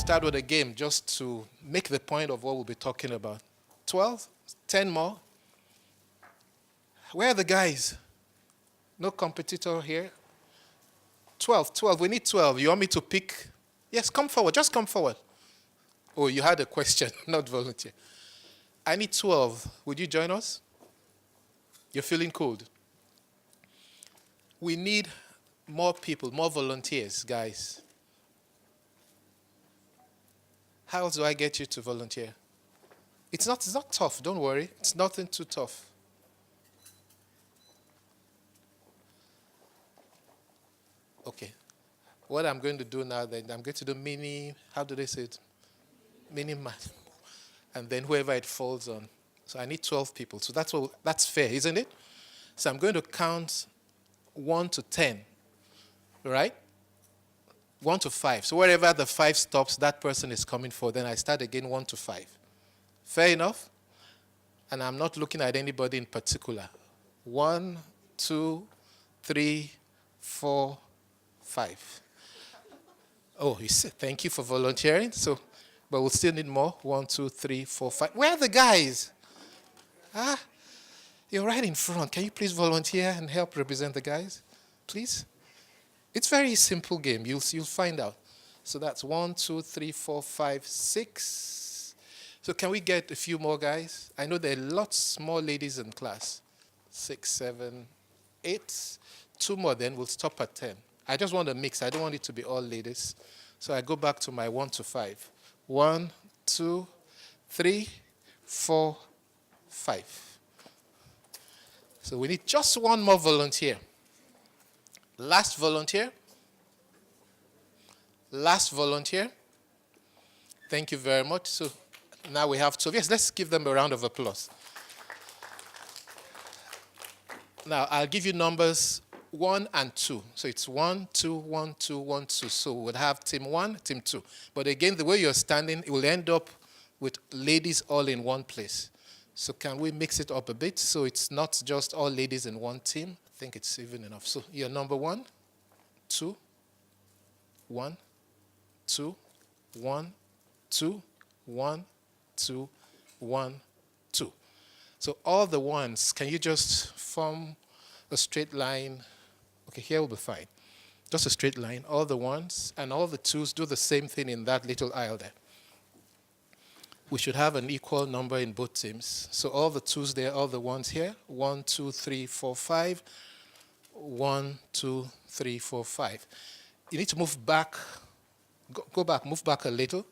start with a game just to make the point of what we'll be talking about. 12? 10 more? Where are the guys? No competitor here? 12, 12. We need 12. You want me to pick? Yes, come forward. Just come forward. Oh, you had a question, not volunteer. I need 12. Would you join us? You're feeling cold. We need more people, more volunteers, guys. How else do I get you to volunteer? It's not tough, don't worry. It's nothing too tough. Okay. What I'm going to do now then, I'm going to do mini, how do they say it? Mini math. And then whoever it falls on. So I need 12 people. So that's fair, isn't it? So I'm going to count 1 to 10. Right? 1 to 5. So wherever the 5 stops, that person is coming for. Then I start again 1 to 5. Fair enough? And I'm not looking at anybody in particular. 1, 2, 3, 4, 5. Oh, you said thank you for volunteering. So, but we'll still need more. 1, 2, 3, 4, 5. Where are the guys? You're right in front. Can you please volunteer and help represent the guys? Please? It's a very simple game. You'll find out. So that's 1, 2, 3, 4, 5, 6. So can we get a few more guys? I know there are lots more ladies in class. 6, 7, 8. 2 more then. We'll stop at 10. I just want to mix. I don't want it to be all ladies. So I go back to my 1 to 5. 1, 2, 3, 4, 5. So we need just one more volunteer. Last volunteer. Last volunteer. Thank you very much. So now we have 12. Yes, let's give them a round of applause. Now I'll give you numbers 1 and 2. So it's 1, 2, 1, 2, 1, 2. So we'll have team 1, team 2. But again, the way you're standing, it will end up with ladies all in one place. So can we mix it up a bit so it's not just all ladies in one team? I think it's even enough. So you're number 1, 2, 1, 2, 1, 2, 1, 2, 1, 2. So all the ones, can you just form a straight line? Okay, here will be fine. Just a straight line. All the ones and all the twos do the same thing in that little aisle there. We should have an equal number in both teams. So all the twos there, all the ones here. 1, 2, 3, 4, 5. 1, 2, 3, 4, 5. You need to move back. Go back. Move back a little.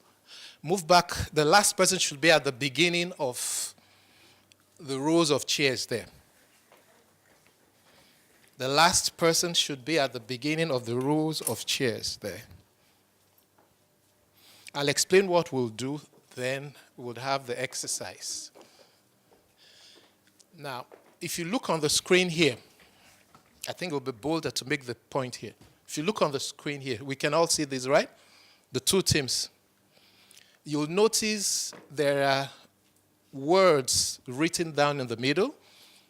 Move back. The last person should be at the beginning of the rows of chairs there. The last person should be at the beginning of the rows of chairs there. I'll explain what we'll do. Then we'll have the exercise. Now, if you look on the screen here, I think it will be bolder to make the point here. If you look on the screen here, we can all see this, right? The two teams. You'll notice there are words written down in the middle.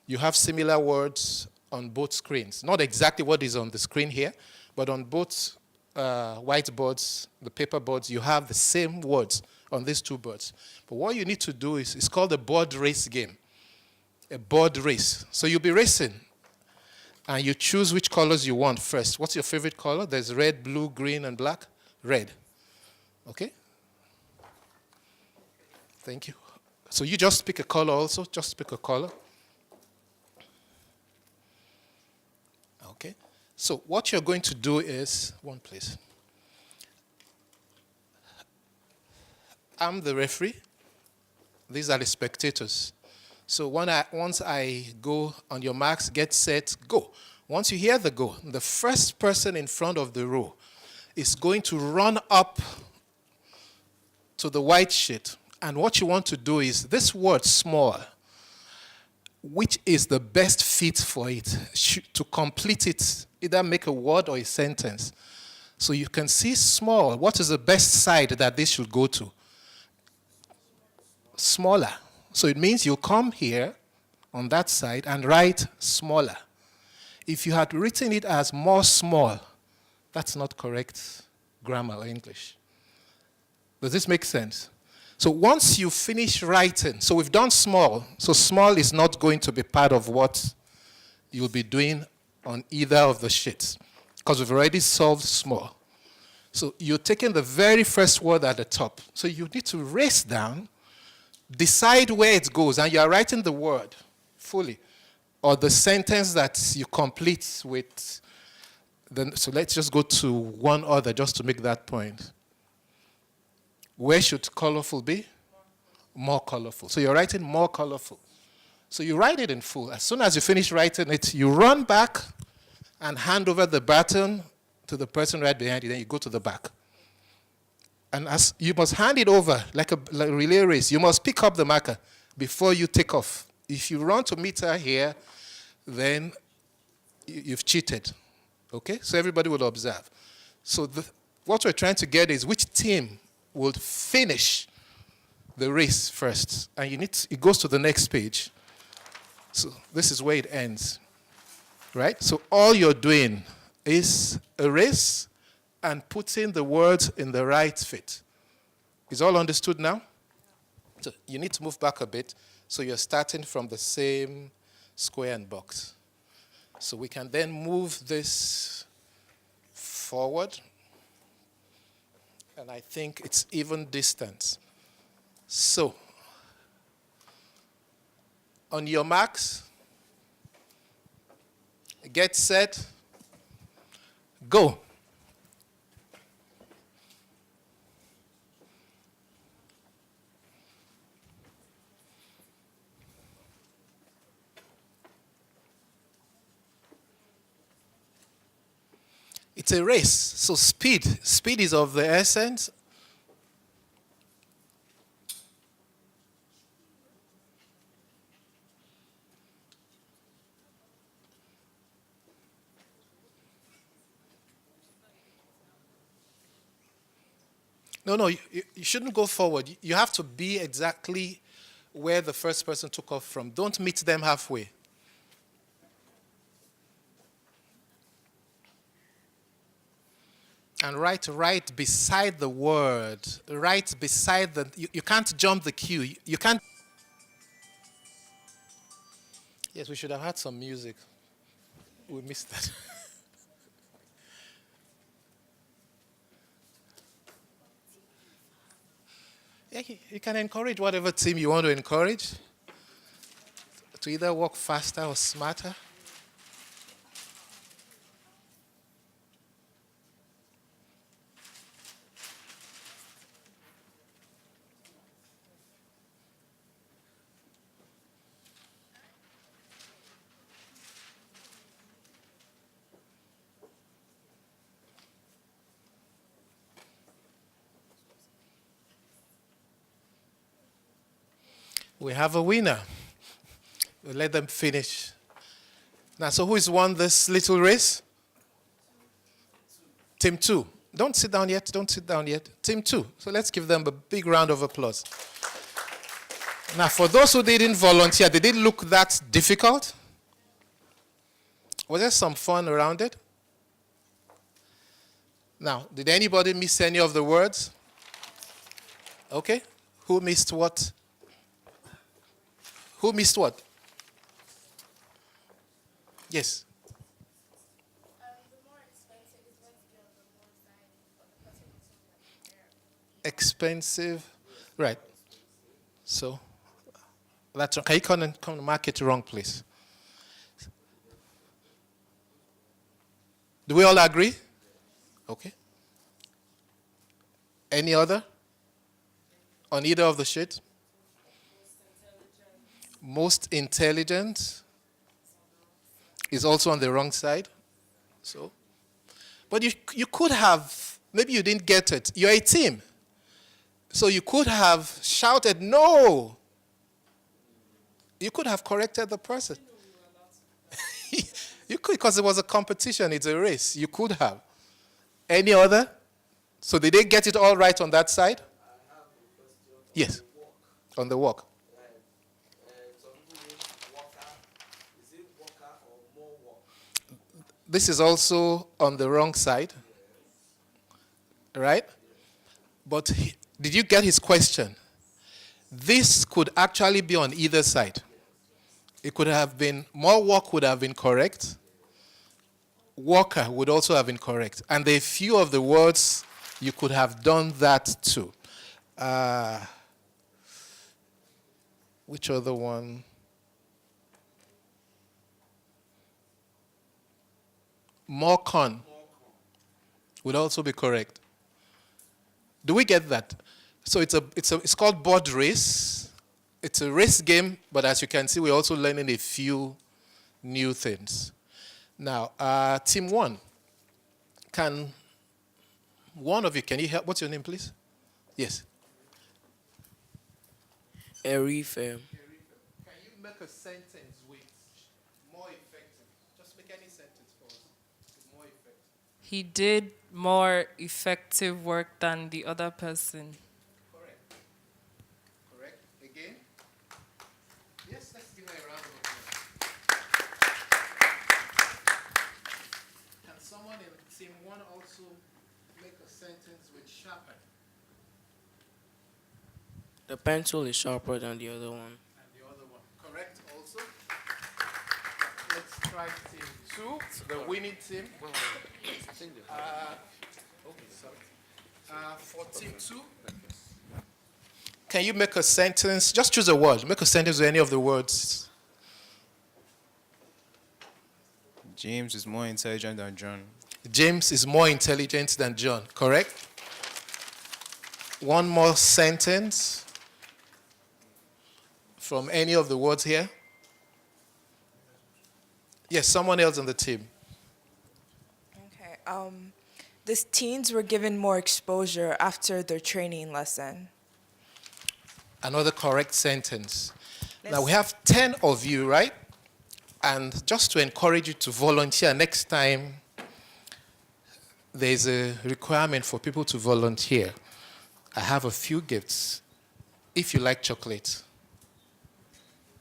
You have similar words on both screens. Not exactly what is on the screen here, but on both whiteboards, the paper boards, you have the same words on these two boards. But what you need to do is, it's called a board race game. A board race. So you'll be racing, and you choose which colors you want first. What's your favorite color? There's red, blue, green, and black. Red. Okay? Thank you. So you just pick a color also. Just pick a color. Okay? So what you're going to do is, one please. I'm the referee. These are the spectators. So once I go on your marks, get set, go. Once you hear the go, the first person in front of the row is going to run up to the white sheet. And what you want to do is this word small, which is the best fit for it, to complete it, either make a word or a sentence. So you can see small. What is the best side that this should go to? Smaller. So it means you come here on that side and write smaller. If you had written it as more small, that's not correct grammar or English. Does this make sense? So once you finish writing, so we've done small. So small is not going to be part of what you'll be doing on either of the sheets because we've already solved small. So you're taking the very first word at the top. So you need to race down, decide where it goes, and you're writing the word fully or the sentence that you complete with. So let's just go to one other just to make that point. Where should colorful be? More colorful. So you're writing more colorful. So you write it in full. As soon as you finish writing it, you run back and hand over the baton to the person right behind you. Then you go to the back. And as you must hand it over like a relay race. You must pick up the marker before you take off. If you run to meet her here, then you've cheated. Okay? So everybody will observe. So what we're trying to get is which team will finish the race first. And it goes to the next page. So this is where it ends. Right? So all you're doing is a race and putting the words in the right fit. Is all understood now? So you need to move back a bit. So you're starting from the same square and box. So we can then move this forward. And I think it's even distance. So, on your marks, get set, go. It's a race, so speed is of the essence. No, you shouldn't go forward. You have to be exactly where the first person took off from. Don't meet them halfway. And write right beside the word. Right beside the... You can't jump the cue. You can't... Yes, we should have had some music. We missed that. Yeah, you can encourage whatever team you want to encourage to either work faster or smarter. We have a winner. We'll let them finish. Now, so who's won this little race? Team 2. Don't sit down yet. Don't sit down yet. Team 2. So let's give them a big round of applause. Now, for those who didn't volunteer, did it look that difficult? Was there some fun around it? Now, did anybody miss any of the words? Okay. Who missed what? Who missed what? Yes. The more expensive is going to be on the more side, but the person is on the Expensive. Right. So, that's okay. Can you come and mark it wrong, please? Do we all agree? Okay. Any other? On either of the sheets? Most intelligent is also on the wrong side. So, but you could have, maybe you didn't get it. You're a team. So you could have shouted, no. You could have corrected the person. You could, because it was a competition, it's a race. You could have. Any other? So did they get it all right on that side? Yes. On the walk. This is also on the wrong side, right? But Did you get his question? This could actually be on either side. It could have been, more work would have been correct. Worker would also have been correct. And there are few of the words you could have done that too. Which other one? More con would also be correct. Do we get that? So it's called board race. It's a race game, but as you can see, we're also learning a few new things. Now, team one, can one of you, can you help? What's your name, please? Yes. Erif. Can you make a sentence with more effective? Just make any sentence for us with more effective. He did more effective work than the other person. Correct. Correct. Again? Yes, let's give her a round of applause. Can someone in team one also make a sentence with sharpen? The pencil is sharper than the other one. And the other one. Correct also. Let's try team two, the winning team. Okay, sorry. For team two, can you make a sentence? Just choose a word. Make a sentence with any of the words. James is more intelligent than John. James is more intelligent than John. Correct? One more sentence from any of the words here. Yes, someone else on the team. Okay. These teens were given more exposure after their training lesson. Another correct sentence. Now we have 10 of you, right? And just to encourage you to volunteer next time, there's a requirement for people to volunteer. I have a few gifts. If you like chocolate,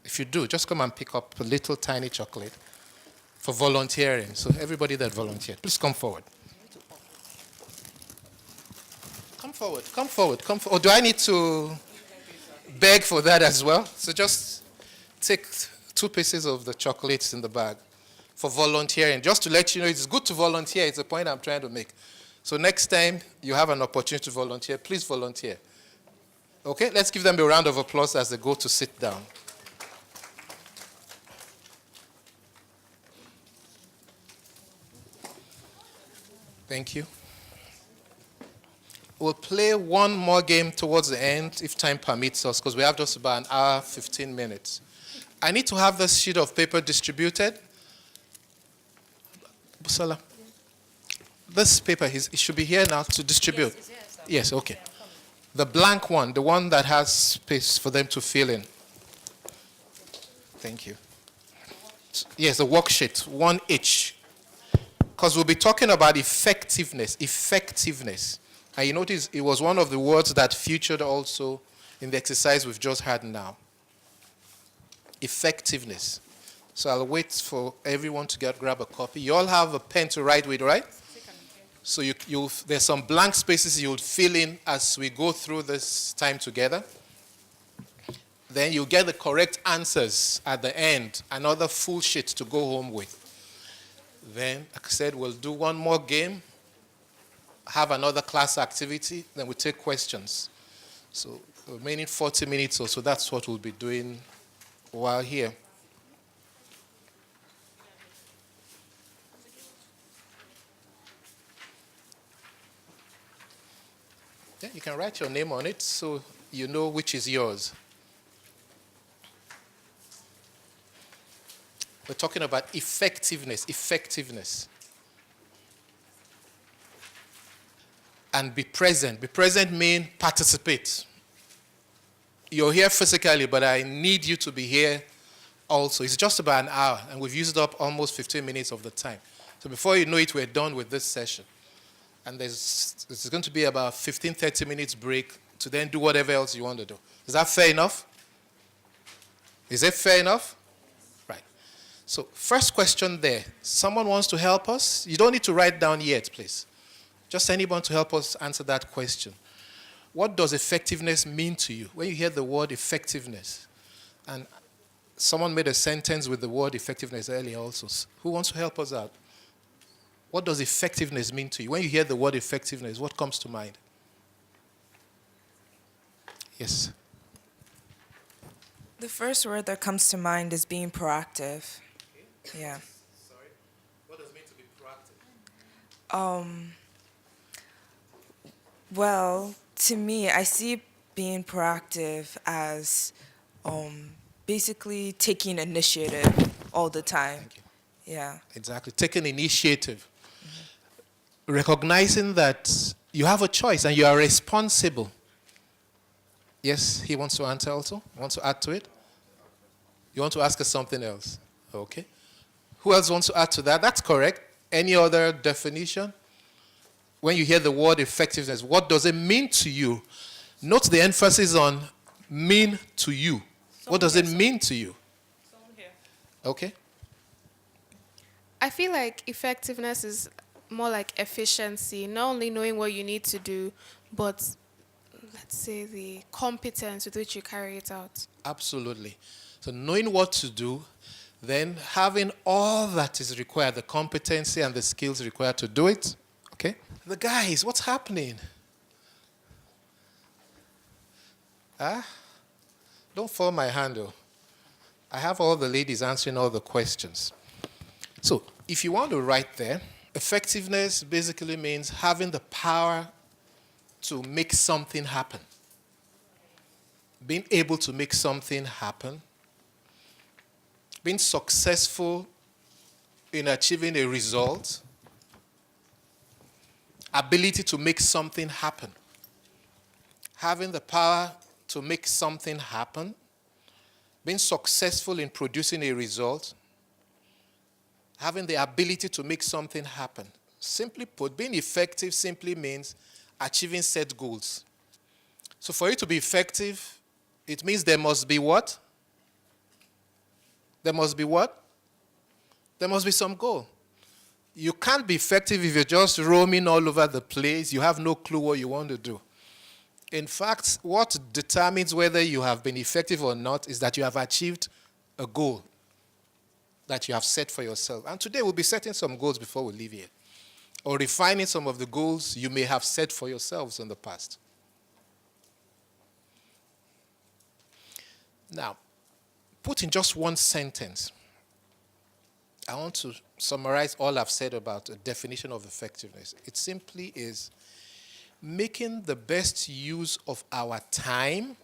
if you do, just come and pick up a little tiny chocolate for volunteering. So everybody that volunteered, please come forward. Come forward, come forward, come forward. Or do I need to beg for that as well? So just take 2 pieces of the chocolates in the bag for volunteering. Just to let you know, it's good to volunteer. It's the point I'm trying to make. So next time you have an opportunity to volunteer, please volunteer. Okay, let's give them a round of applause as they go to sit down. Thank you. We'll play one more game towards the end, if time permits us, because we have just about an hour, 15 minutes. I need to have this sheet of paper distributed. Busala, this paper, it should be here now to distribute. Yes, okay. The blank one, the one that has space for them to fill in. Thank you. Yes, the worksheet, one each. Because we'll be talking about effectiveness. And you notice it was one of the words that featured also in the exercise we've just had now. Effectiveness. So I'll wait for everyone to grab a copy. You all have a pen to write with, right? So there's some blank spaces you'll fill in as we go through this time together. Then you'll get the correct answers at the end, another full sheet to go home with. Then, like I said, we'll do one more game, have another class activity, then we'll take questions. So the remaining 40 minutes or so, that's what we'll be doing while here. Yeah, you can write your name on it so you know which is yours. We're talking about effectiveness. And be present. Be present means participate. You're here physically, but I need you to be here also. It's just about an hour, and we've used up almost 15 minutes of the time. So before you know it, we're done with this session. And there's going to be about 15, 30 minutes break to then do whatever else you want to do. Is that fair enough? Is it fair enough? Right. So first question there. Someone wants to help us? You don't need to write down yet, please. Just anyone to help us answer that question. What does effectiveness mean to you? When you hear the word effectiveness, and someone made a sentence with the word effectiveness earlier also. Who wants to help us out? What does effectiveness mean to you? When you hear the word effectiveness, what comes to mind? Yes. The first word that comes to mind is being proactive. Yeah. Sorry. What does it mean to be proactive? Well, to me, I see being proactive as basically taking initiative all the time. Thank you. Yeah. Exactly. Taking initiative. Recognizing that you have a choice and you are responsible. Yes, he wants to answer also? Wants to add to it? You want to ask us something else? Okay. Who else wants to add to that? That's correct. Any other definition? When you hear the word effectiveness, what does it mean to you? Note the emphasis on mean to you. What does it mean to you? Okay. I feel like effectiveness is more like efficiency, not only knowing what you need to do, but let's say the competence with which you carry it out. Absolutely. So knowing what to do, then having all that is required, the competency and the skills required to do it. Okay? The guys, what's happening? Don't fall my hand, though. I have all the ladies answering all the questions. So if you want to write there, effectiveness basically means having the power to make something happen. Being able to make something happen. Being successful in achieving a result. Ability to make something happen. Having the power to make something happen. Being successful in producing a result. Having the ability to make something happen. Simply put, being effective simply means achieving set goals. So for you to be effective, it means there must be what? There must be what? There must be some goal. You can't be effective if you're just roaming all over the place. You have no clue what you want to do. In fact, what determines whether you have been effective or not is that you have achieved a goal that you have set for yourself. And today we'll be setting some goals before we leave here, or refining some of the goals you may have set for yourselves in the past. Now, put in just one sentence, I want to summarize all I've said about a definition of effectiveness. It simply is making the best use of our time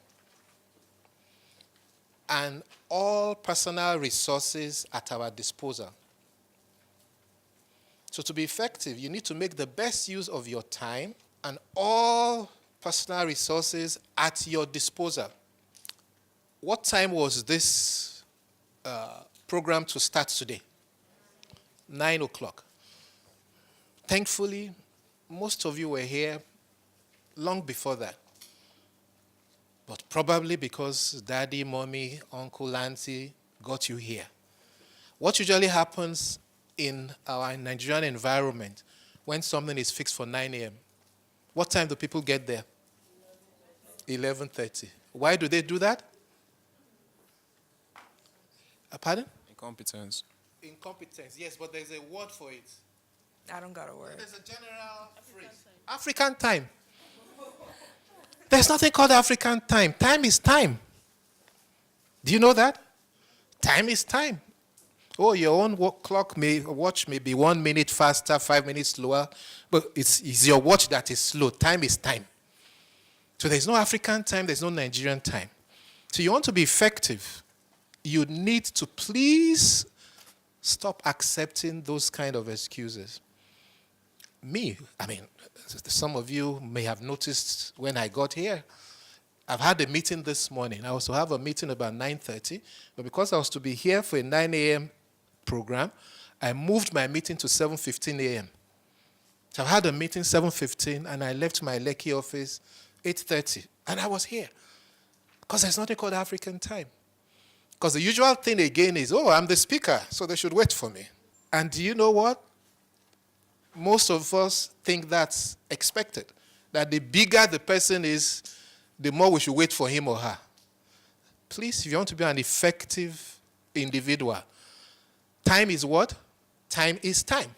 and all personal resources at our disposal. So to be effective, you need to make the best use of your time and all personal resources at your disposal. What time was this program to start today? 9 o'clock. Thankfully, most of you were here long before that. But probably because daddy, mommy, uncle, auntie got you here. What usually happens in our Nigerian environment when something is fixed for 9 a.m., what time do people get there? 11:30. Why do they do that? Pardon? Incompetence. Incompetence, yes, but there's a word for it. I don't got a word. There's a general phrase. African time. There's nothing called African time. Time is time. Do you know that? Time is time. Oh, your own watch may be 1 minute faster, 5 minutes slower, but it's your watch that is slow. Time is time. So there's no African time, there's no Nigerian time. So you want to be effective, you need to please stop accepting those kind of excuses. Some of you may have noticed when I got here, I've had a meeting this morning. I was to have a meeting about 9:30, but because I was to be here for a 9 a.m. program, I moved my meeting to 7:15 a.m. So I've had a meeting 7:15, and I left my Lekki office 8:30, and I was here. Because there's nothing called African time. Because the usual thing again is, oh, I'm the speaker, so they should wait for me. And do you know what? Most of us think that's expected. that the bigger the person is, the more we should wait for him or her. Please, if you want to be an effective individual, time is what? Time is time.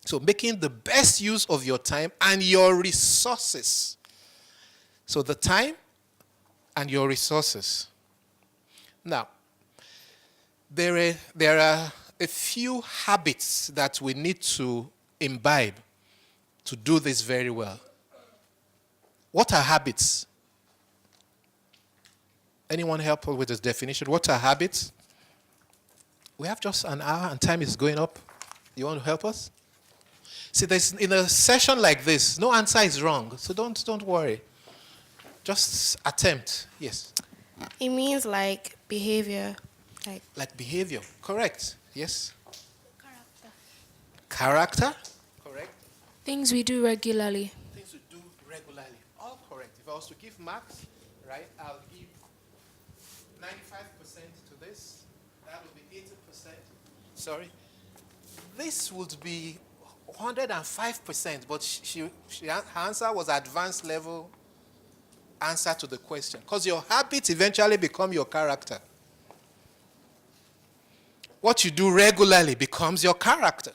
So making the best use of your time and your resources. So the time and your resources. Now, there are a few habits that we need to imbibe to do this very well. What are habits? Anyone help us with this definition? What are habits? We have just an hour and time is going up. You want to help us? See, in a session like this, no answer is wrong, so don't worry. Just attempt. Yes. It means like behavior. Like behavior. Correct. Yes. Character. Correct. Things we do regularly. Things we do regularly. All correct. If I was to give marks, right, I'll give 95% to this. That would be 80%. Sorry. This would be 105%, but her answer was advanced level answer to the question. Because your habits eventually become your character. What you do regularly becomes your character.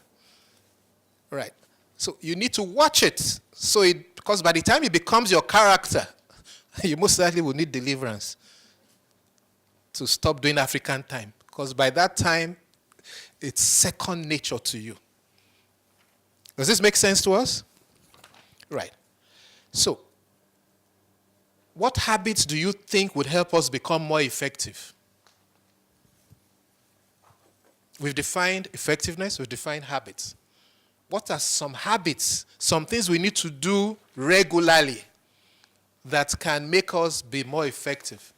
Right. So you need to watch it. Because by the time it becomes your character, you most likely will need deliverance to stop doing African time. Because by that time, it's second nature to you. Does this make sense to us? Right. So, what habits do you think would help us become more effective? We've defined effectiveness, we've defined habits. What are some habits, some things we need to do regularly that can make us be more effective?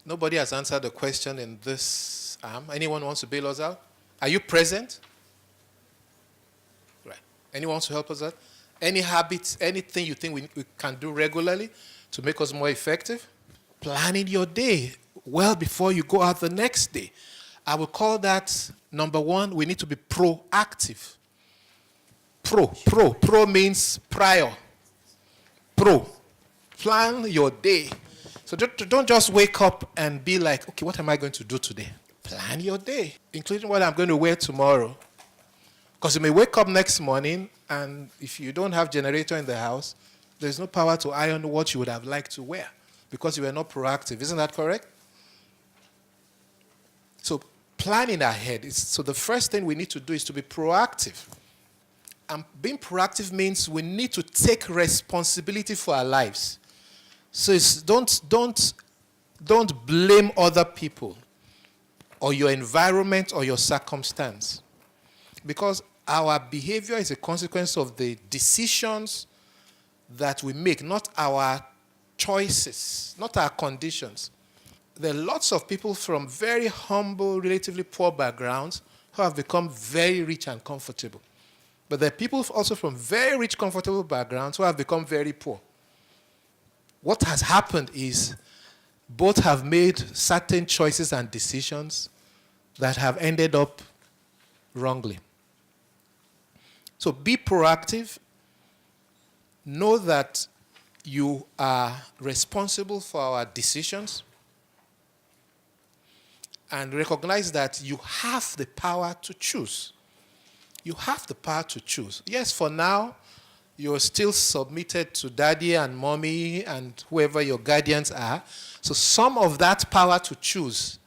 Nobody has answered the question in this arm. Anyone wants to bail us out? Are you present? Right. Anyone wants to help us out? Any habits, anything you think we can do regularly to make us more effective? Planning your day well before you go out the next day. I would call that, number one, we need to be proactive. Pro means prior. Pro. Plan your day. So don't just wake up and be like, okay, what am I going to do today? Plan your day, including what I'm going to wear tomorrow. Because you may wake up next morning, and if you don't have generator in the house, there's no power to iron what you would have liked to wear because you were not proactive. Isn't that correct? So planning ahead. So the first thing we need to do is to be proactive. And being proactive means we need to take responsibility for our lives. So don't blame other people or your environment or your circumstance. Because our behavior is a consequence of the decisions that we make, not our choices, not our conditions. There are lots of people from very humble, relatively poor backgrounds who have become very rich and comfortable. But there are people also from very rich, comfortable backgrounds who have become very poor. What has happened is both have made certain choices and decisions that have ended up wrongly. So be proactive. Know that you are responsible for our decisions. And recognize that you have the power to choose. You have the power to choose. Yes, for now, you're still submitted to daddy and mommy and whoever your guardians are. So some of that power to choose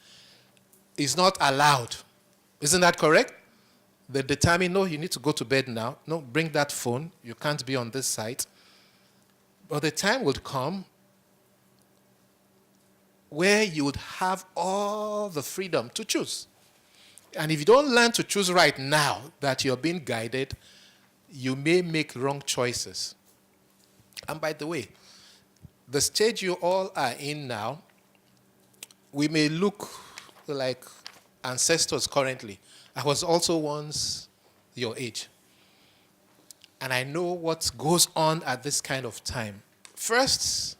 is not allowed. Isn't that correct? They determine, no, you need to go to bed now. No, bring that phone. You can't be on this site. But the time will come where you would have all the freedom to choose. And if you don't learn to choose right now that you're being guided, you may make wrong choices. And by the way, the stage you all are in now, we may look like ancestors currently. I was also once your age. And I know what goes on at this kind of time. First,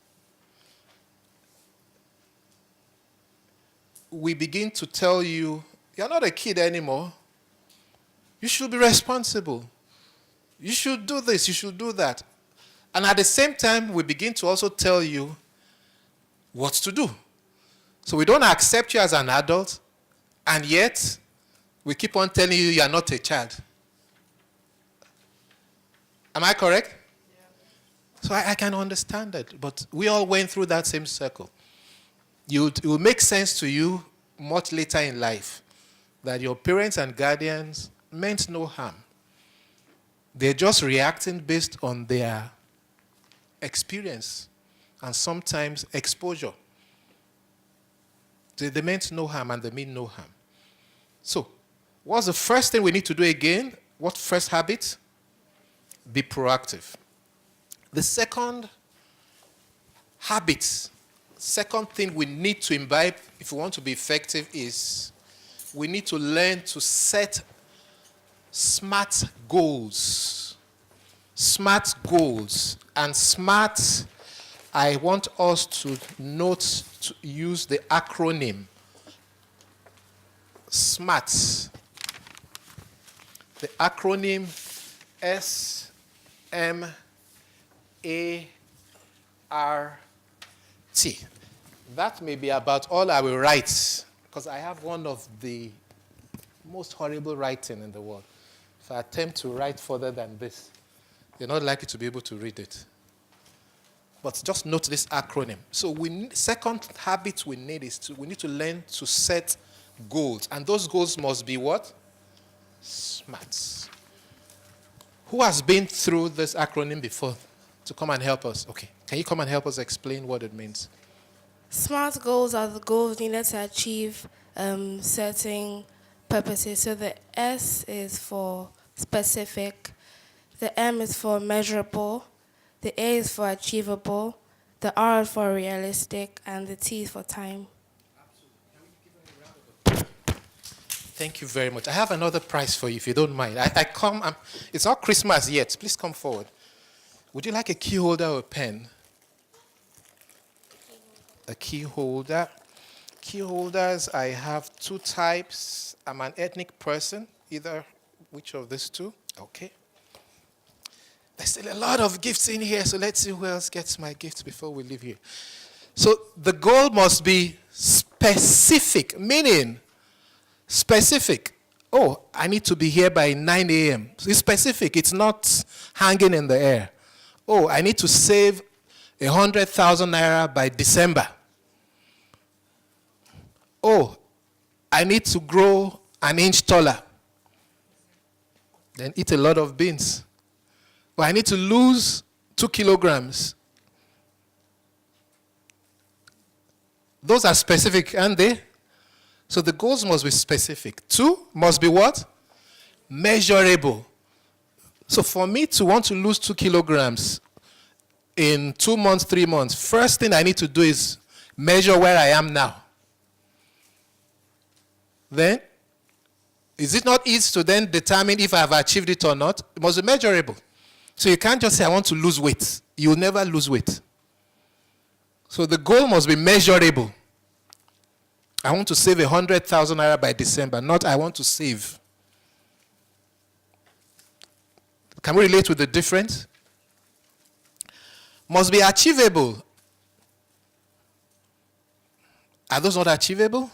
we begin to tell you, you're not a kid anymore. You should be responsible. You should do this, you should do that. And at the same time, we begin to also tell you what to do. So we don't accept you as an adult, and yet we keep on telling you are not a child. Am I correct? Yeah. So I can understand that, but we all went through that same circle. It will make sense to you much later in life that your parents and guardians meant no harm. They're just reacting based on their experience and sometimes exposure. They meant no harm and they mean no harm. So, what's the first thing we need to do again? What first habit? Be proactive. The second habit, second thing we need to imbibe if we want to be effective is we need to learn to set smart goals. Smart goals. And smart, I want us to note to use the acronym SMART. The acronym SMART. That may be about all I will write, because I have one of the most horrible writing in the world. If I attempt to write further than this, you're not likely to be able to read it. But just note this acronym. So second habit we need is we need to learn to set goals. And those goals must be what? SMART. Who has been through this acronym before to come and help us? Okay. Can you come and help us explain what it means? SMART goals are the goals needed to achieve certain purposes. So the S is for specific, the M is for measurable, the A is for achievable, the R is for realistic, and the T is for time. Thank you very much. I have another prize for you, if you don't mind. It's not Christmas yet. Please come forward. Would you like a key holder or a pen? A key holder. Key holders, I have two types. I'm an ethnic person, either which of these two? Okay. There's still a lot of gifts in here, so let's see who else gets my gifts before we leave here. So the goal must be specific, meaning specific. Oh, I need to be here by 9 a.m. So it's specific. It's not hanging in the air. Oh, I need to save 100,000 naira by December. Oh, I need to grow an inch taller. Then eat a lot of beans. Or I need to lose 2 kilograms. Those are specific, aren't they? So the goals must be specific. 2 must be what? Measurable. So for me to want to lose 2 kilograms in 2 months, 3 months, first thing I need to do is measure where I am now. Then, is it not easy to then determine if I have achieved it or not? It must be measurable. So you can't just say, I want to lose weight. You will never lose weight. So the goal must be measurable. I want to save 100,000 naira by December, not I want to save. Can we relate with the difference? Must be achievable. Are those not achievable?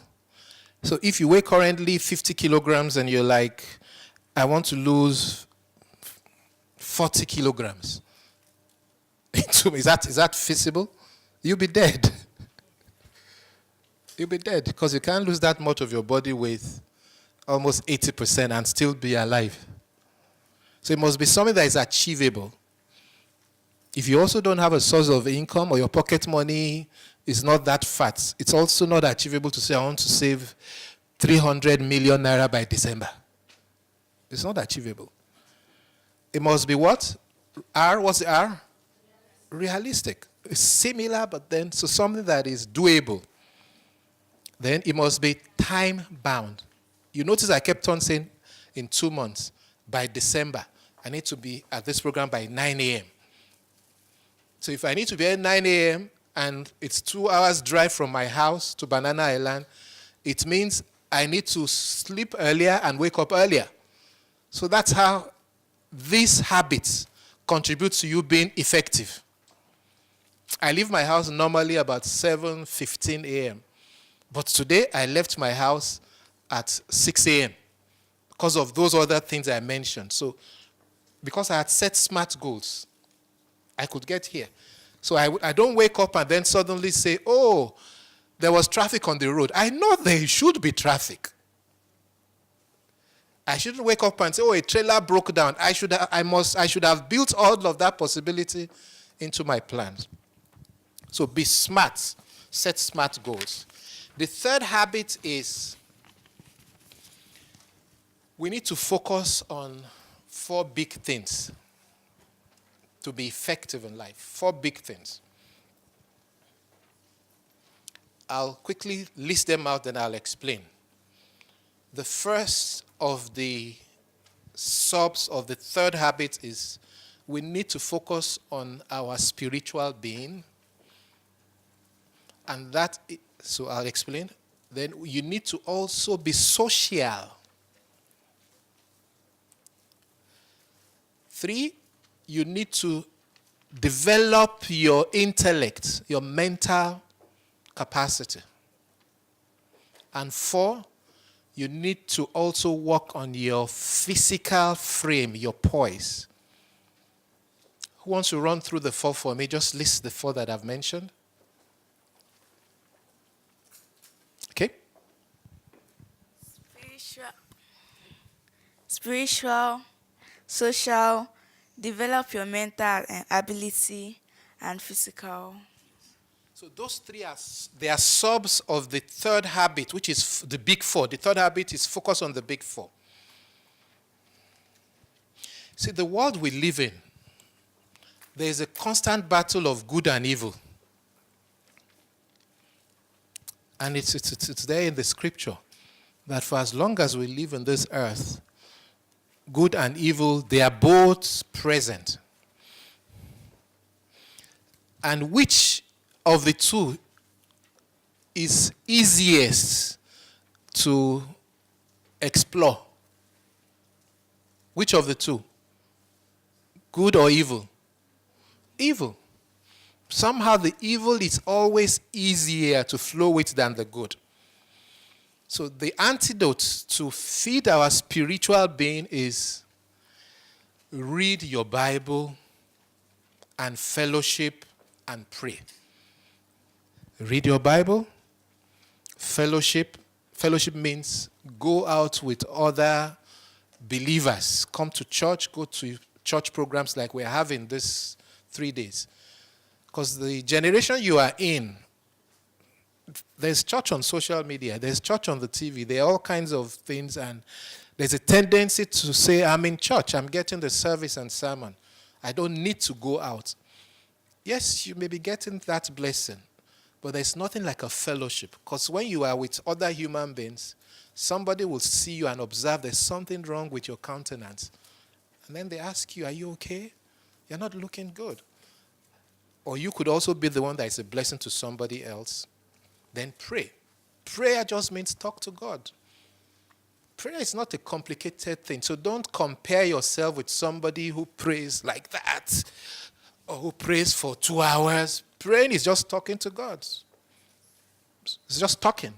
So if you weigh currently 50 kilograms and you're like, I want to lose 40 kilograms. Is that feasible? You'll be dead. You'll be dead because you can't lose that much of your body weight, almost 80%, and still be alive. So it must be something that is achievable. If you also don't have a source of income or your pocket money is not that fat, it's also not achievable to say, I want to save 300 million naira by December. It's not achievable. It must be what? R, what's the R? Realistic. It's similar, but then, so something that is doable. Then it must be time-bound. You notice I kept on saying in 2 months, by December, I need to be at this program by 9 a.m. So if I need to be at 9 a.m. and it's 2 hours drive from my house to Banana Island, it means I need to sleep earlier and wake up earlier. So that's how these habits contributes to you being effective. I leave my house normally about 7:15 a.m. But today I left my house at 6 a.m. because of those other things I mentioned. So because I had set smart goals, I could get here. So I don't wake up and then suddenly say, oh, there was traffic on the road. I know there should be traffic. I shouldn't wake up and say, oh, a trailer broke down. I should have built all of that possibility into my plans. So be smart. Set smart goals. The third habit is we need to focus on 4 big things to be effective in life. 4 big things. I'll quickly list them out, then I'll explain. The first of the subs of the third habit is we need to focus on our spiritual being. And that, so I'll explain. Then you need to also be social. 3, you need to develop your intellect, your mental capacity. And 4, you need to also work on your physical frame, your poise. Who wants to run through the 4 for me? Just list the 4 that I've mentioned. Okay? Spiritual, social, develop your mental ability, and physical. So those 3 they are subs of the third habit, which is the big 4. The third habit is focus on the big 4. See, the world we live in, there is a constant battle of good and evil. And it's there in the scripture that for as long as we live in this earth, good and evil, they are both present. And which of the 2 is easiest to explore? Which of the 2? Good or evil? Evil. Somehow the evil is always easier to flow with than the good. So the antidote to feed our spiritual being is read your Bible and fellowship and pray. Read your Bible, fellowship. Fellowship means go out with other believers. Come to church, go to church programs like we're having this 3 days. Because the generation you are in, there's church on social media, there's church on the TV, there are all kinds of things, and there's a tendency to say, I'm in church, I'm getting the service and sermon. I don't need to go out. Yes, you may be getting that blessing, but there's nothing like a fellowship. Because when you are with other human beings, somebody will see you and observe there's something wrong with your countenance. And then they ask you, are you okay? You're not looking good. Or you could also be the one that is a blessing to somebody else. Then pray. Prayer just means talk to God. Prayer is not a complicated thing. So don't compare yourself with somebody who prays like that or who prays for 2 hours. Praying is just talking to God. It's just talking.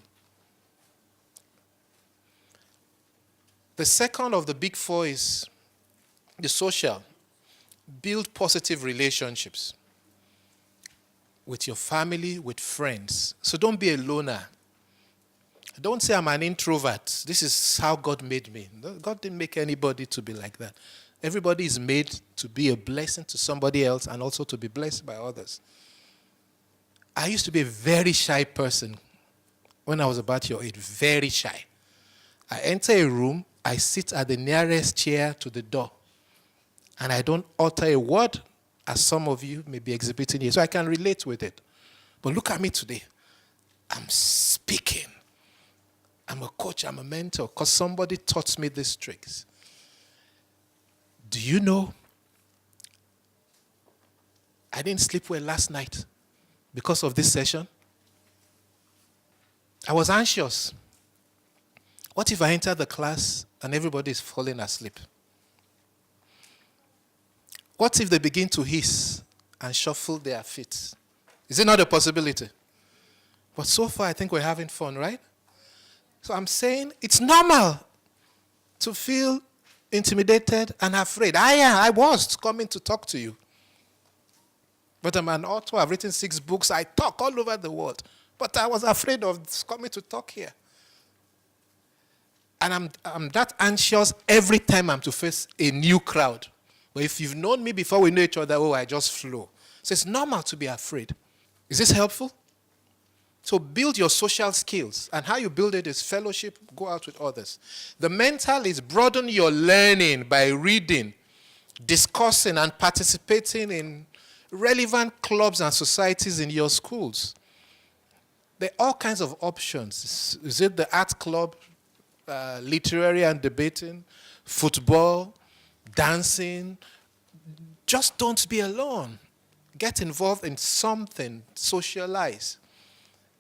The second of the big 4 is the social. Build positive relationships with your family, with friends. So don't be a loner. Don't say I'm an introvert. This is how God made me. God didn't make anybody to be like that. Everybody is made to be a blessing to somebody else and also to be blessed by others. I used to be a very shy person when I was about your age, very shy. I enter a room, I sit at the nearest chair to the door, and I don't utter a word, as some of you may be exhibiting here, so I can relate with it. But look at me today. I'm speaking. I'm a coach, I'm a mentor, because somebody taught me these tricks. Do you know, I didn't sleep well last night because of this session? I was anxious. What if I enter the class and everybody is falling asleep? What if they begin to hiss and shuffle their feet? Is it not a possibility? But so far, I think we're having fun, right? So I'm saying it's normal to feel intimidated and afraid. I was coming to talk to you. But I'm an author. I've written 6 books. I talk all over the world. But I was afraid of coming to talk here. And I'm that anxious every time I'm to face a new crowd. But if you've known me before we know each other, I just flow. So it's normal to be afraid. Is this helpful? So build your social skills. And how you build it is fellowship, go out with others. The mental is broaden your learning by reading, discussing, and participating in relevant clubs and societies in your schools. There are all kinds of options. Is it the art club, literary and debating, football, dancing? Just don't be alone. Get involved in something, socialize.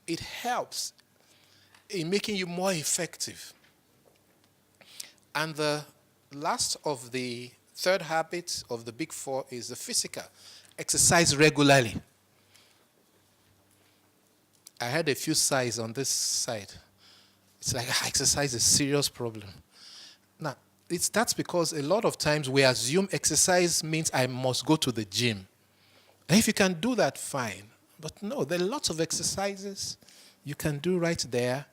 It helps in making you more effective. And the last of the third habit of the big 4 is the physical. Exercise regularly. I had a few sighs on this side. It's like exercise is a serious problem. Now, that's because a lot of times we assume exercise means I must go to the gym. And if you can do that, fine. But no, there are lots of exercises you can do right there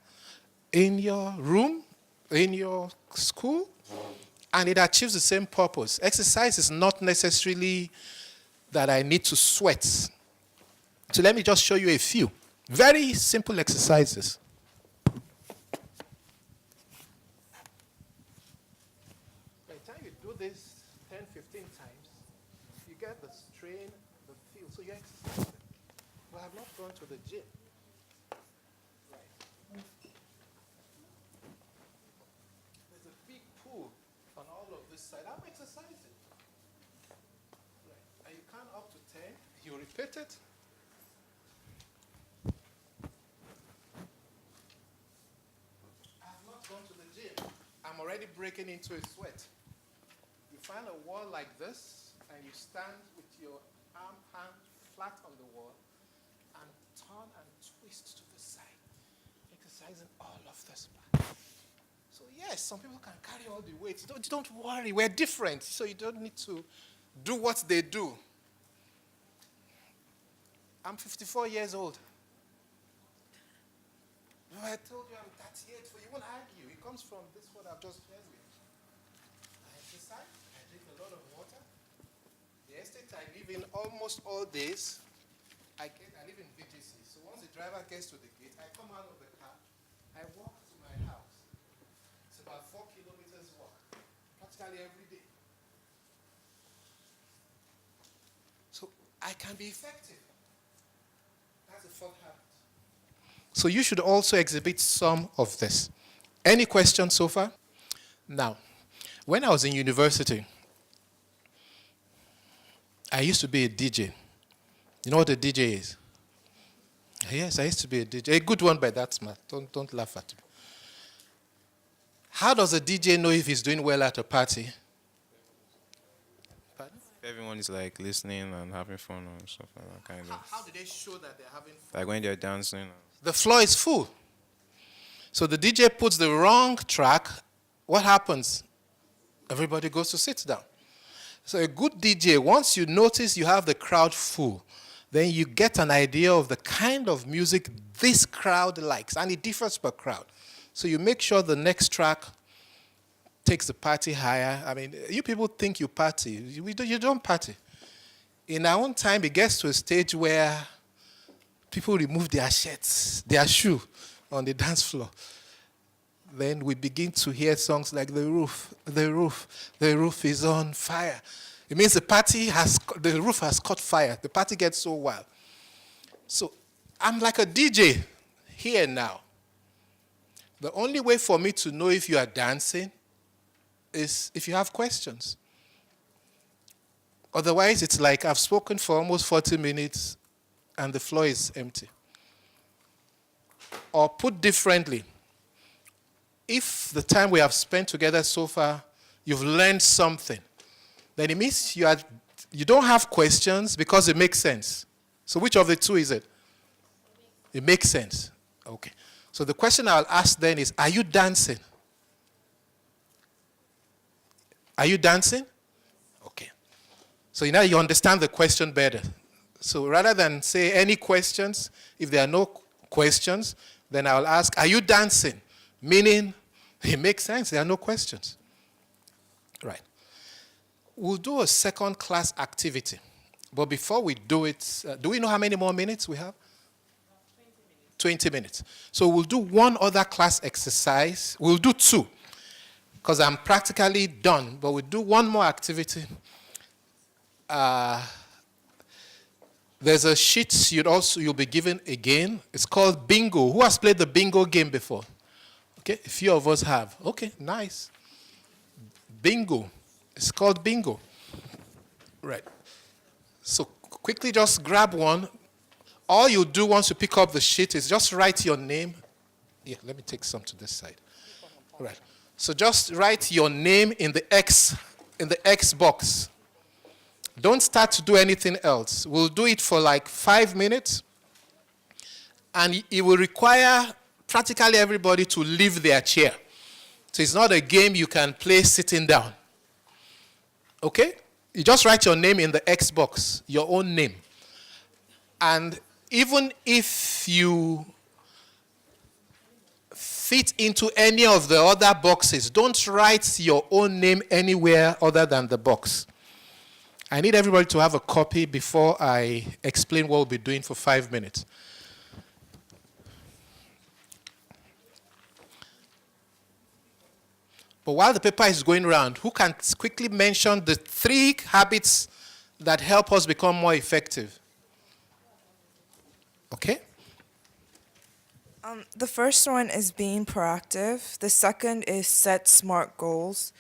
in your room, in your school, and it achieves the same purpose. Exercise is not necessarily that I need to sweat. So let me just show you a few very simple exercises. By the time you do this 10, 15 times, you get the strain, the feel. So you're exercising. Well, I have not gone to the gym. Right. There's a big pool on all of this side. I'm exercising. Right. And you count up to 10. You repeat it. I have not gone to the gym. I'm already breaking into a sweat. You find a wall like this, and you stand with your hand flat on the wall, and turn and twist to the side, exercising all of this part. So yes, some people can carry all the weight. Don't worry, we're different, so you don't need to do what they do. I'm 54 years old. No, I told you I'm 38, so you won't argue. It comes from this what I've just shared with you. I exercise, I drink a lot of water. The estate I live in almost all days, I live in VGC. So once the driver gets to the gate, I come out of the car, I walk to my house. It's about 4 kilometers walk, practically every day. So I can be effective. That's the 4th habit. So you should also exhibit some of this. Any questions so far? Now, when I was in university, I used to be a DJ. You know what a DJ is? Yes, I used to be a DJ. A good one by that smart. Don't laugh at me. How does a DJ know if he's doing well at a party? Pardon? Everyone is like listening and having fun and stuff like that, kind of. How do they show that they're having fun? Like when they're dancing. The floor is full. So the DJ puts the wrong track. What happens? Everybody goes to sit down. So a good DJ, once you notice you have the crowd full, then you get an idea of the kind of music this crowd likes, and it differs per crowd. So you make sure the next track takes the party higher. I mean, you people think you party. You don't party. In our own time, it gets to a stage where people remove their shirts, their shoe on the dance floor. Then we begin to hear songs like the roof is on fire. It means the roof has caught fire. The party gets so wild. So I'm like a DJ here now. The only way for me to know if you are dancing is if you have questions. Otherwise, it's like I've spoken for almost 40 minutes and the floor is empty. Or put differently, if the time we have spent together so far, you've learned something, then it means you are You don't have questions because it makes sense. So which of the two is it? It makes sense. Okay. So the question I'll ask then is, are you dancing? Are you dancing? Okay. So now you understand the question better. So rather than say any questions, if there are no questions, then I'll ask, are you dancing? Meaning, it makes sense, there are no questions. Right. We'll do a second class activity. But before we do it, do we know how many more minutes we have? 20 minutes. So we'll do one other class exercise. We'll do two, because I'm practically done. But we'll do one more activity. There's a sheet you'll be given again. It's called bingo. Who has played the bingo game before? Okay, a few of us have. Okay, nice. Bingo. It's called bingo. Right. So quickly just grab one. All you do once you pick up the sheet is just write your name. Yeah, let me take some to this side. Right. So just write your name in the X box. Don't start to do anything else. We'll do it for like 5 minutes. And it will require practically everybody to leave their chair. So it's not a game you can play sitting down. Okay? You just write your name in the X box, your own name. And even if you fit into any of the other boxes, don't write your own name anywhere other than the box. I need everybody to have a copy before I explain what we'll be doing for 5 minutes. But while the paper is going around, who can quickly mention the 3 habits that help us become more effective? Okay? The first one is being proactive. The second is set SMART goals.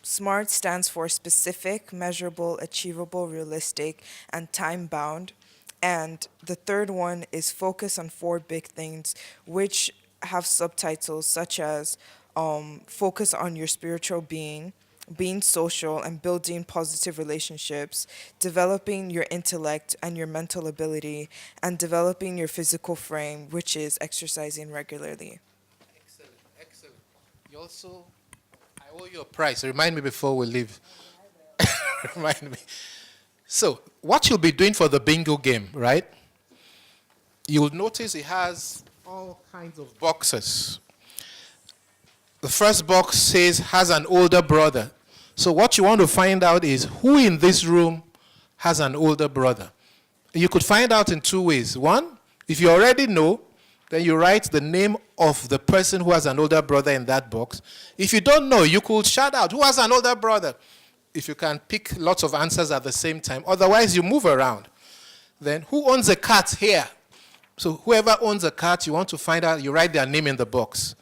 SMART stands for specific, measurable, achievable, realistic, and time-bound. And the third one is focus on 4 big things, which have subtitles such as focus on your spiritual being social and building positive relationships, developing your intellect and your mental ability, and developing your physical frame, which is exercising regularly. Excellent, excellent. You also, I owe you a prize. Remind me before we leave. Remind me. So, what you'll be doing for the bingo game, right? You'll notice it has all kinds of boxes. The first box says, has an older brother. So what you want to find out is who in this room has an older brother. You could find out in 2 ways. One, if you already know, then you write the name of the person who has an older brother in that box. If you don't know, you could shout out, who has an older brother? If you can pick lots of answers at the same time. Otherwise, you move around. Then, who owns a cat here? So whoever owns a cat, you want to find out, you write their name in the box.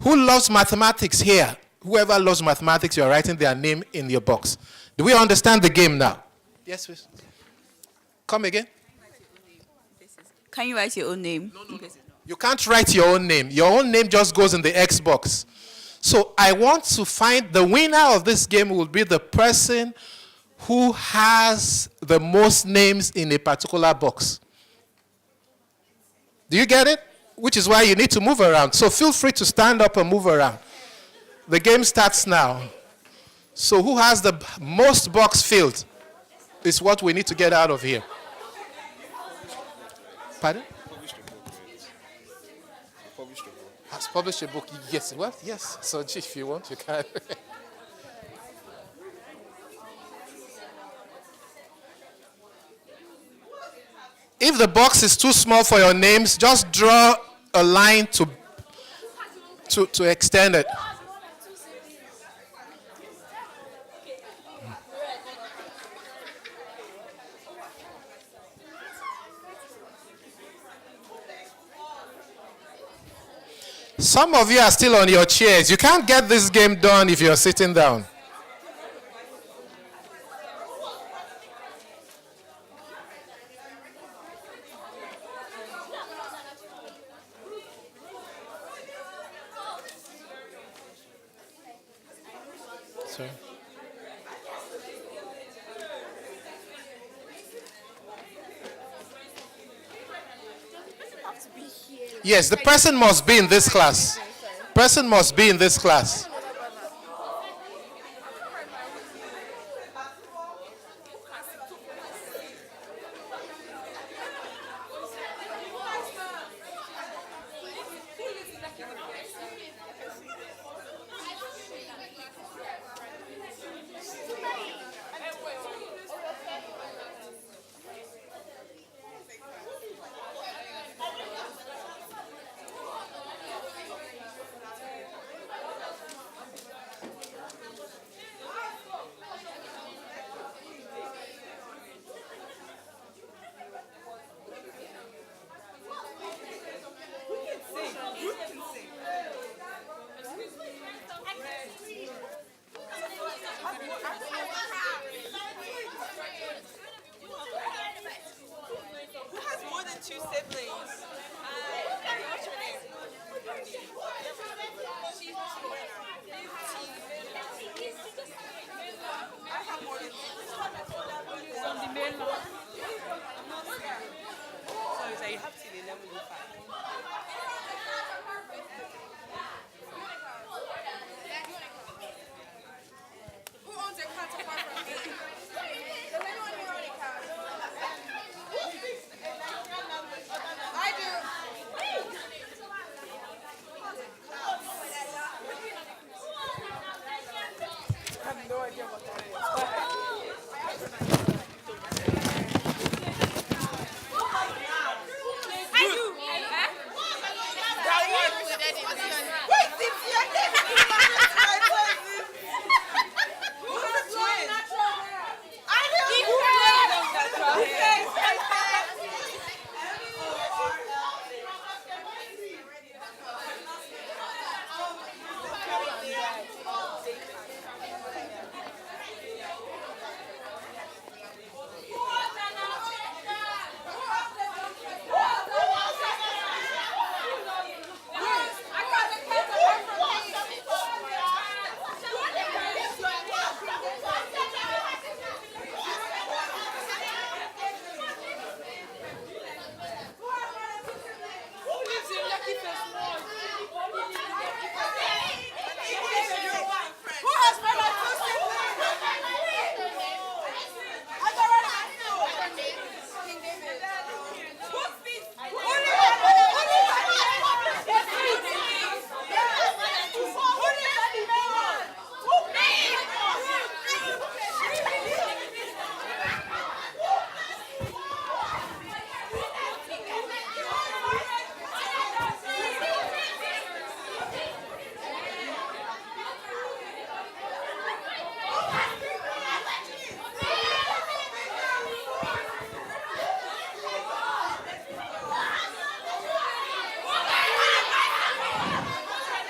Who loves mathematics here? Whoever loves mathematics, you're writing their name in your box. Do we understand the game now? Yes, please. Come again. Can you write your own name? No. You can't write your own name. Your own name just goes in the X box. So I want to find the winner of this game will be the person who has the most names in a particular box. Do you get it? Which is why you need to move around. So feel free to stand up and move around. The game starts now. So who has the most box filled is what we need to get out of here. Pardon? Has published a book? Yes. Well, yes. So if you want, you can. If the box is too small for your names, just draw a line to extend it. Some of you are still on your chairs. You can't get this game done if you're sitting down. Sorry. Yes, the person must be in this class. Person must be in this class.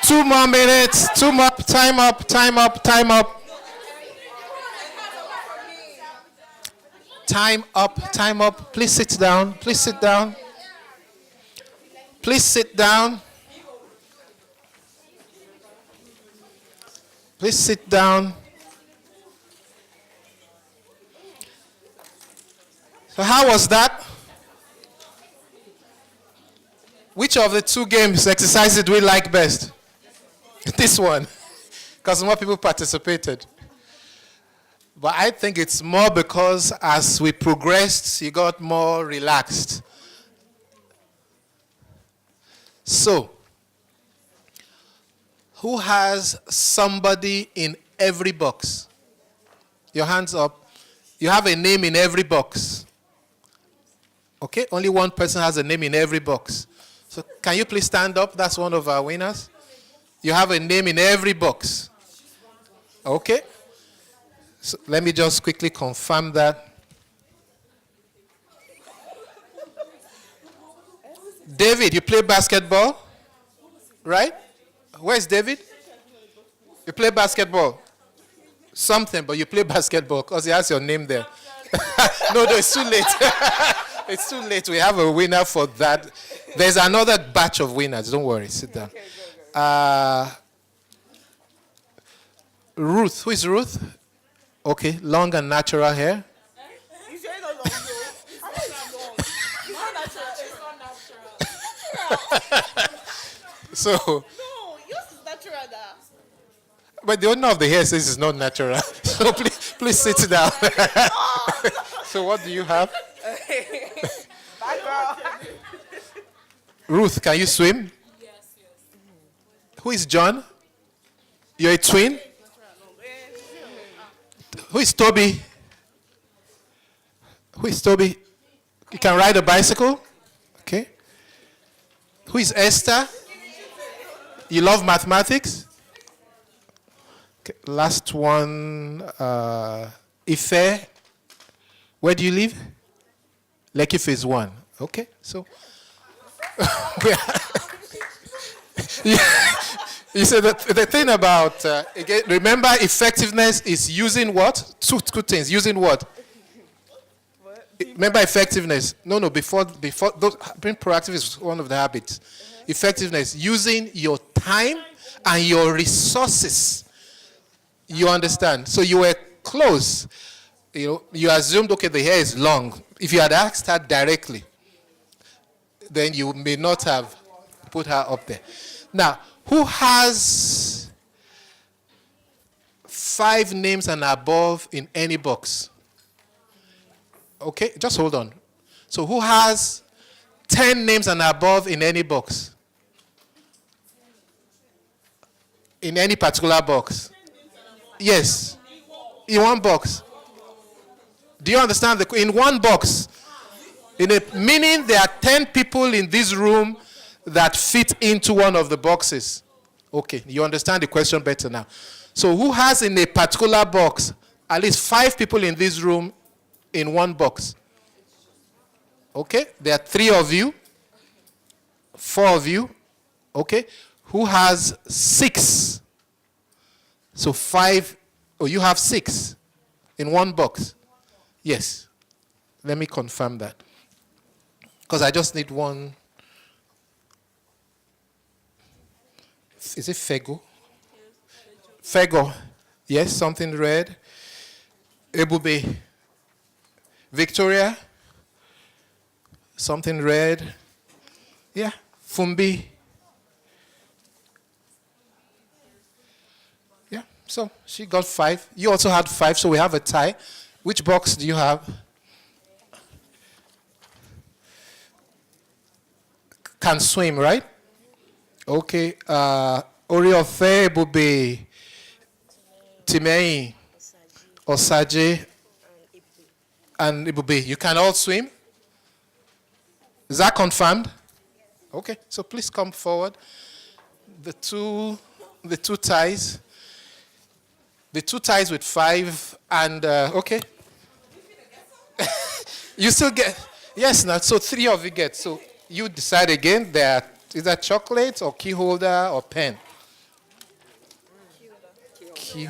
Two more minutes. Two more. Time up. Time up. Time up. Time up. Time up. Please sit down. Please sit down. Please sit down. Please sit down. So how was that? Which of the two games exercises do we like best? This one, because more people participated. But I think it's more because as we progressed, you got more relaxed. So, who has somebody in every box? Your hands up. You have a name in every box. Okay, only one person has a name in every box. So can you please stand up? That's one of our winners. You have a name in every box. Okay. So let me just quickly confirm that. David, you play basketball? Right? Where's David? You play basketball? Something, but you play basketball because he has your name there. No, it's too late. It's too late. We have a winner for that. There's another batch of winners. Don't worry. Sit down. Ruth. Who is Ruth? Okay. Long and natural hair. So, No, yours is natural now. but the owner of the hair says it's not natural. So please sit down. So what do you have? Ruth, can you swim? Yes. Who is John? You're a twin? Who is Toby? Who is Toby? You can ride a bicycle? Okay. Who is Esther? You love mathematics? Okay. Last one, Ife. Where do you live? Lekki Phase 1. Okay, so. You said that the thing about, again, remember effectiveness is using what? Two things. Using what? Remember effectiveness. No, before those, being proactive is one of the habits. Effectiveness, using your time and your resources. You understand? So you were close. You assumed, okay, the hair is long. If you had asked her directly, then you may not have put her up there. Now, who has 5 names and above in any box? Okay, just hold on. So who has 10 names and above in any box? In any particular box? Yes. In one box. Do you understand? In one box. Meaning there are 10 people in this room that fit into one of the boxes. Okay, you understand the question better now. So who has in a particular box at least 5 people in this room in one box? Okay, there are 3 of you, 4 of you. Okay, who has 6? So 5, you have 6 in one box. Yes, let me confirm that. Because I just need one. Is it Fego? Fego. Yes, something red. Ebube. Victoria. Something red. Yeah. Fumbi. Yeah. So she got 5. You also had 5, so we have a tie. Which box do you have? Can swim, right? Okay. Oriofe Bube, Timei, Osaje, and Ibube. You can all swim? Is that confirmed? Okay. So please come forward. The two ties. The 2 ties with 5 and okay. You still get, yes, now, so 3 of you get. So you decide again that is that chocolate or key holder or pen? Key.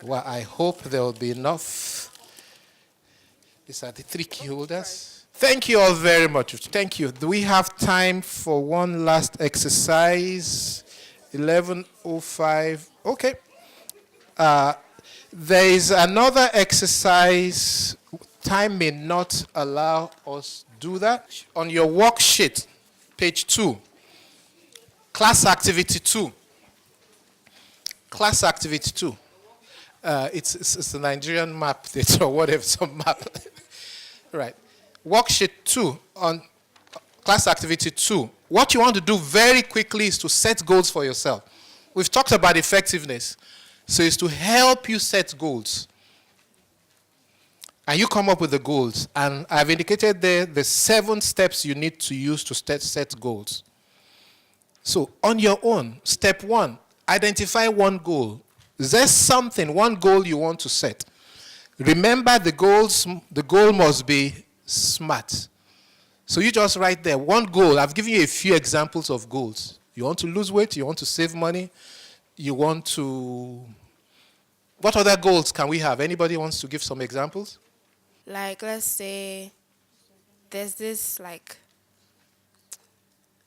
Well, I hope there will be enough. These are the 3 key holders. Thank you all very much. Thank you. Do we have time for one last exercise? 11:05. Okay. There is another exercise. Time may not allow us do that. On your worksheet, page 2, class activity 2. Class activity 2. It's a Nigerian map, or whatever, some map. Right. Worksheet 2 on class activity 2. What you want to do very quickly is to set goals for yourself. We've talked about effectiveness. So it's to help you set goals. And you come up with the goals. And I've indicated there the 7 steps you need to use to set goals. So on your own, step 1, identify one goal. Is there something, one goal you want to set? Remember the goal must be SMART. So you just write there, one goal. I've given you a few examples of goals. You want to lose weight, you want to save money, you want to... What other goals can we have? Anybody wants to give some examples? Like, let's say there's this, like,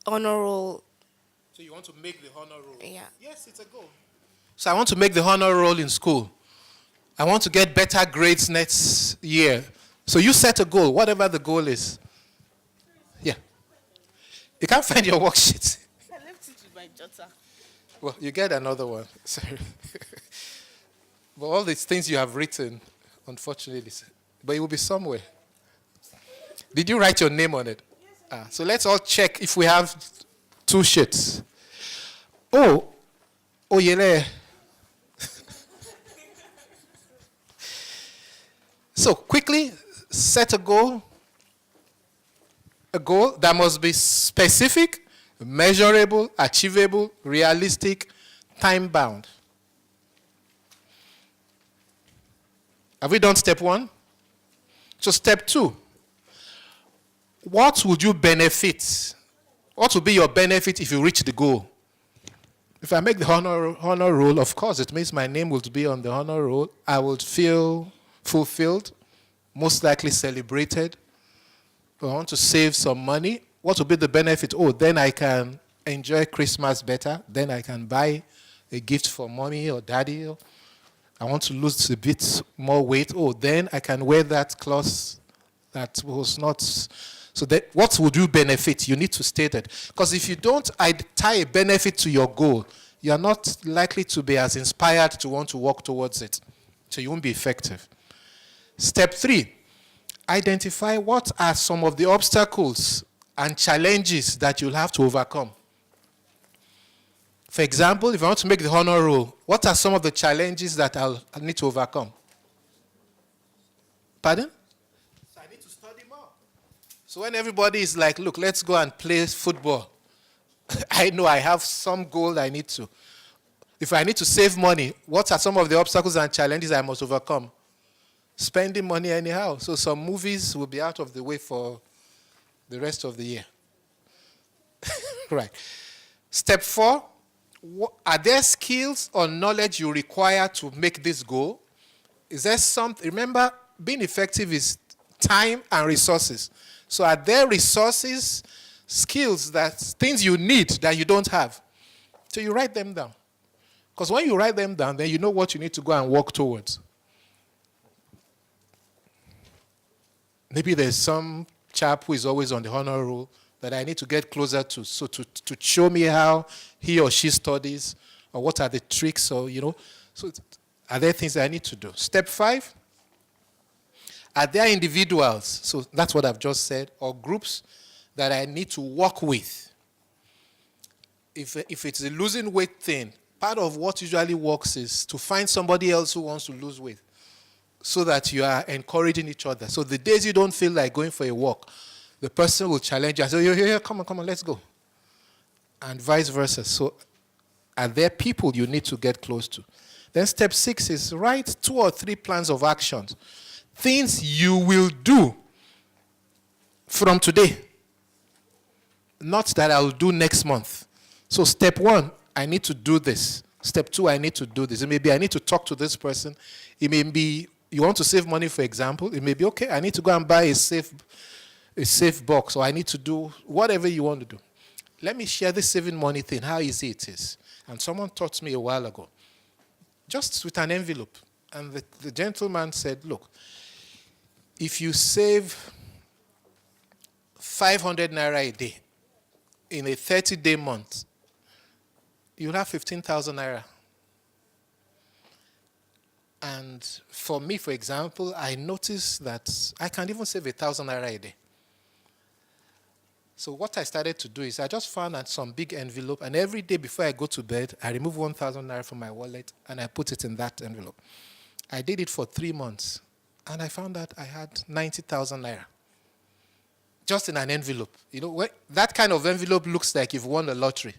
honor roll. So you want to make the honor roll? Yeah. Yes, it's a goal. So I want to make the honor roll in school. I want to get better grades next year. So you set a goal, whatever the goal is. Yeah. You can't find your worksheet. I left it with my daughter. Well, you get another one. Sorry. But all these things you have written, unfortunately, but it will be somewhere. Did you write your name on it? So let's all check if we have 2 sheets. Oh, Yele. So quickly set a goal that must be specific, measurable, achievable, realistic, time-bound. Have we done step 1? So step 2. What would you benefit? What would be your benefit if you reach the goal? If I make the honor roll, of course, it means my name will be on the honor roll. I would feel fulfilled, most likely celebrated. I want to save some money. What would be the benefit? Oh, then I can enjoy Christmas better. Then I can buy a gift for mommy or daddy. I want to lose a bit more weight. Oh, then I can wear that cloth that was not. So that, what would you benefit? You need to state it. Because if you don't tie a benefit to your goal, you are not likely to be as inspired to want to work towards it. So you won't be effective. Step 3, identify what are some of the obstacles and challenges that you'll have to overcome. For example, if I want to make the honor roll, what are some of the challenges that I'll need to overcome? Pardon? So I need to study more. So when everybody is like, look, let's go and play football, I know I have some goal I need to. If I need to save money, what are some of the obstacles and challenges I must overcome? Spending money anyhow. So some movies will be out of the way for the rest of the year. Right. Step 4, are there skills or knowledge you require to make this goal? Is there something? Remember, being effective is time and resources. So are there resources, skills, things you need that you don't have? So you write them down. Because when you write them down, then you know what you need to go and work towards. Maybe there's some chap who is always on the honor roll that I need to get closer to. So to show me how he or she studies, or what are the tricks, or, So are there things that I need to do? Step 5, are there individuals, so that's what I've just said, or groups that I need to work with? If it's a losing weight thing, part of what usually works is to find somebody else who wants to lose weight, so that you are encouraging each other. So the days you don't feel like going for a walk, the person will challenge you and say, here, come on, let's go. And vice versa. So are there people you need to get close to? Then step 6 is write 2 or 3 plans of actions. Things you will do from today. Not that I'll do next month. So step 1, I need to do this. Step 2, I need to do this. It may be I need to talk to this person. It may be you want to save money, for example. It may be, okay, I need to go and buy a safe box, or I need to do whatever you want to do. Let me share this saving money thing, how easy it is. And someone taught me a while ago, just with an envelope. And the gentleman said, look, if you save 500 naira a day in a 30-day month, you'll have 15,000 naira. And for me, for example, I noticed that I can even save 1,000 naira a day. So what I started to do is I just found some big envelope, and every day before I go to bed, I remove 1,000 naira from my wallet and I put it in that envelope. I did it for 3 months, and I found that I had 90,000 naira just in an envelope. That kind of envelope looks like you've won the lottery.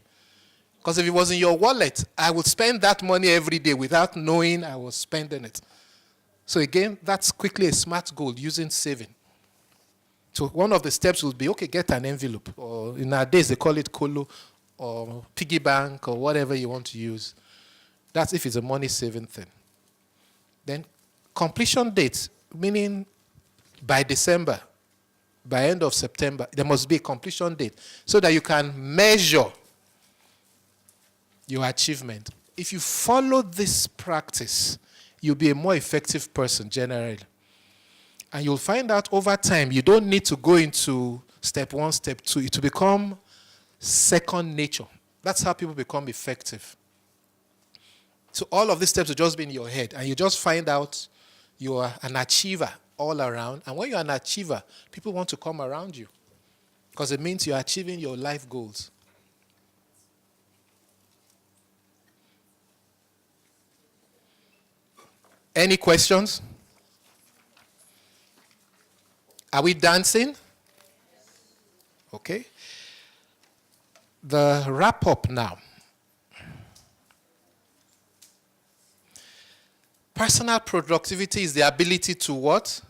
Because if it was in your wallet, I would spend that money every day without knowing I was spending it. So again, that's quickly a smart goal using saving. So one of the steps would be, okay, get an envelope. Or in our days, they call it Kolo or piggy bank or whatever you want to use. That's if it's a money saving thing. Then completion date, meaning by December, by end of September, there must be a completion date so that you can measure your achievement. If you follow this practice, you'll be a more effective person generally. And you'll find out over time, you don't need to go into step 1, step 2. It will become second nature. That's how people become effective. So all of these steps will just be in your head, and you just find out you are an achiever all around. And when you're an achiever, people want to come around you because it means you're achieving your life goals. Any questions? Are we dancing? Okay. The wrap up now. Personal productivity is the ability to what?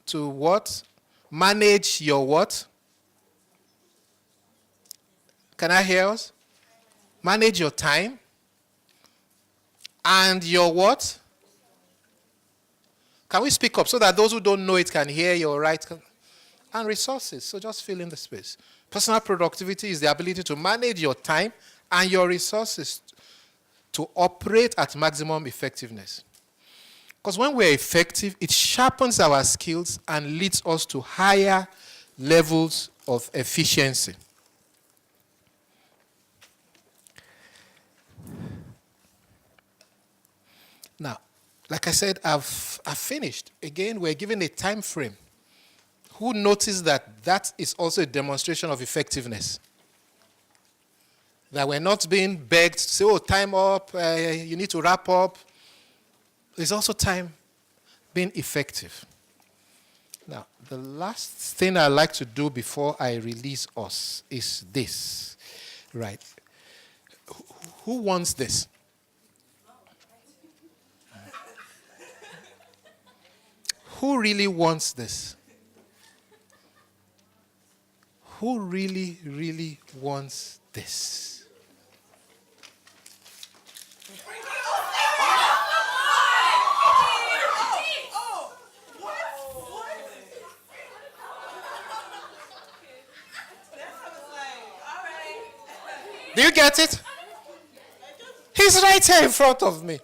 To what? Manage your what? Can I hear us? Manage your time and your what? Can we speak up so that those who don't know it can hear your right? And resources. So just fill in the space. Personal productivity is the ability to manage your time and your resources to operate at maximum effectiveness. Because when we're effective, it sharpens our skills and leads us to higher levels of efficiency. Now, like I said, I've finished. Again, we're given a time frame. Who noticed that that is also a demonstration of effectiveness? That we're not being begged to say, oh, time up, you need to wrap up. There's also time being effective. Now, the last thing I'd like to do before I release us is this. Right. Who wants this? Who really wants this? Who really, really wants this? Do you get it? He's right here in front of me.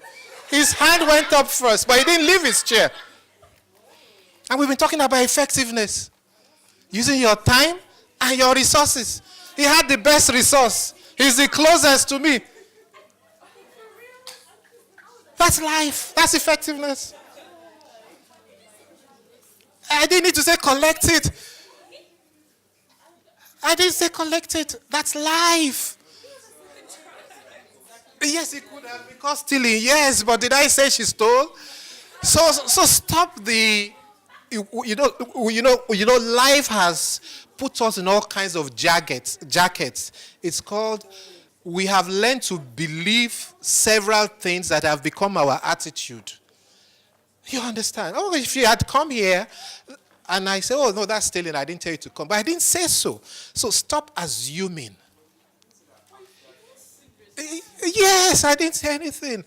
His hand went up first, but he didn't leave his chair. And we've been talking about effectiveness. Using your time and your resources. He had the best resource. He's the closest to me. That's life. That's effectiveness. I didn't need to say collect it. I didn't say collect it. That's life. Yes, it could have been caught stealing. Yes, but did I say she stole? So stop the... You know, life has put us in all kinds of jackets. It's called, we have learned to believe several things that have become our attitude. You understand? Oh, if you had come here and I say, oh, no, that's stealing, I didn't tell you to come. But I didn't say so. So stop assuming. Yes, I didn't say anything.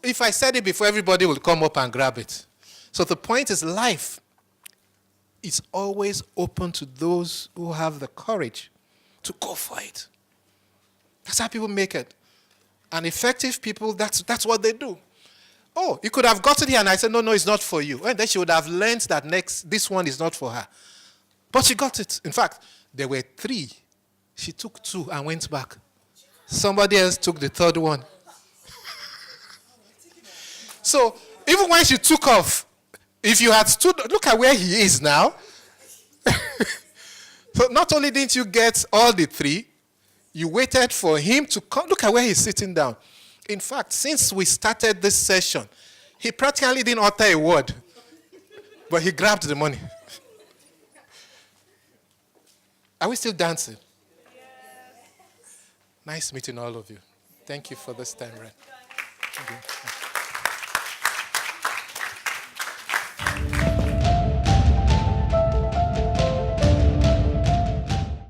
If I said it before, everybody will come up and grab it. So the point is, life is always open to those who have the courage to go for it. That's how people make it. And effective people, that's what they do. Oh, you could have gotten here and I said, no, it's not for you. And then she would have learned that this one is not for her. But she got it. In fact, there were 3. She took 2 and went back. Somebody else took the 3rd one. So even when she took off, if you had stood, look at where he is now. So not only didn't you get all the 3, you waited for him to come. Look at where he's sitting down. In fact, since we started this session, he practically didn't utter a word. But he grabbed the money. Are we still dancing? Yes. Nice meeting all of you. Thank you for this time, right?